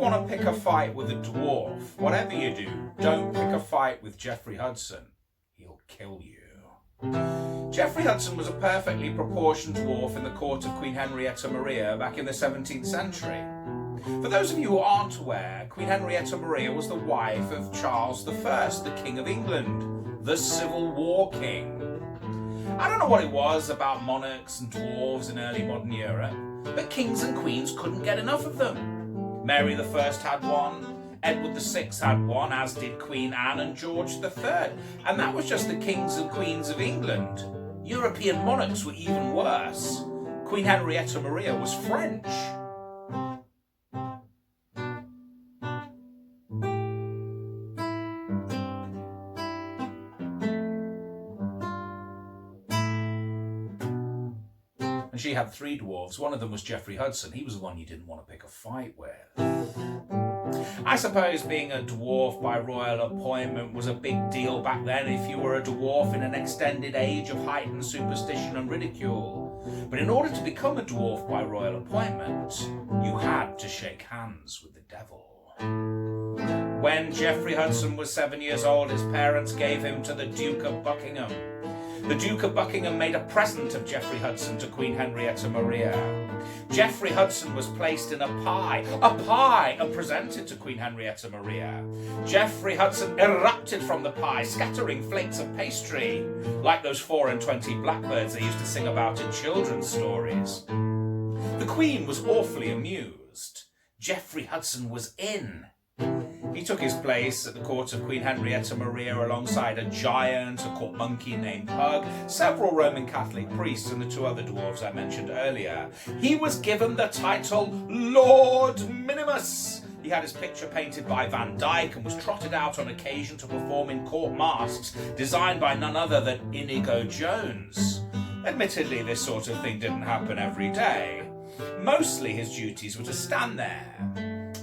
want to pick a fight with a dwarf, whatever you do, don't pick a fight with Jeffrey Hudson. He'll kill you. Jeffrey Hudson was a perfectly proportioned dwarf in the court of Queen Henrietta Maria back in the 17th century. For those of you who aren't aware, Queen Henrietta Maria was the wife of Charles I, the King of England, the Civil War King. I don't know what it was about monarchs and dwarves in early modern Europe, but kings and queens couldn't get enough of them. Mary I had one, Edward VI had one, as did Queen Anne and George III, and that was just the kings and queens of England. European monarchs were even worse. Queen Henrietta Maria was French. And she had 3 dwarves. One of them was Jeffrey Hudson. He was the one you didn't want to pick a fight with. I suppose being a dwarf by royal appointment was a big deal back then if you were a dwarf in an extended age of heightened superstition and ridicule. But in order to become a dwarf by royal appointment, you had to shake hands with the devil. When Jeffrey Hudson was 7 years old, his parents gave him to the Duke of Buckingham. The Duke of Buckingham made a present of Jeffrey Hudson to Queen Henrietta Maria. Jeffrey Hudson was placed in a pie, and presented to Queen Henrietta Maria. Jeffrey Hudson erupted from the pie, scattering flakes of pastry, like those 4 and 20 blackbirds they used to sing about in children's stories. The Queen was awfully amused. Jeffrey Hudson was in. He took his place at the court of Queen Henrietta Maria alongside a giant, a court monkey named Pug, several Roman Catholic priests, and the 2 other dwarves I mentioned earlier. He was given the title Lord Minimus. He had his picture painted by Van Dyck and was trotted out on occasion to perform in court masks designed by none other than Inigo Jones. Admittedly, this sort of thing didn't happen every day. Mostly his duties were to stand there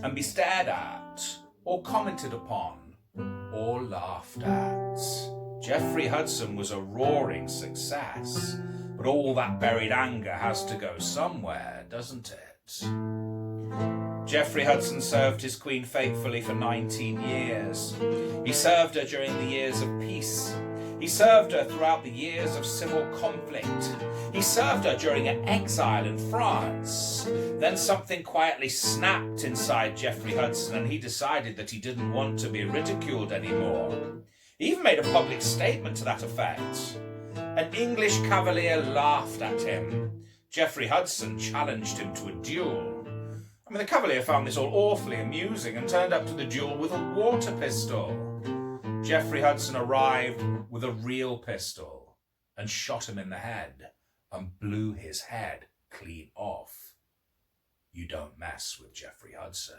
and be stared at, or commented upon, or laughed at. Jeffrey Hudson was a roaring success, but all that buried anger has to go somewhere, doesn't it? Jeffrey Hudson served his queen faithfully for 19 years. He served her during the years of peace. He served her throughout the years of civil conflict. He served her during her exile in France. Then something quietly snapped inside Jeffrey Hudson, and he decided that he didn't want to be ridiculed anymore. He even made a public statement to that effect. An English cavalier laughed at him. Jeffrey Hudson challenged him to a duel. The cavalier found this all awfully amusing and turned up to the duel with a water pistol. Jeffrey Hudson arrived with a real pistol and shot him in the head and blew his head clean off. You don't mess with Jeffrey Hudson.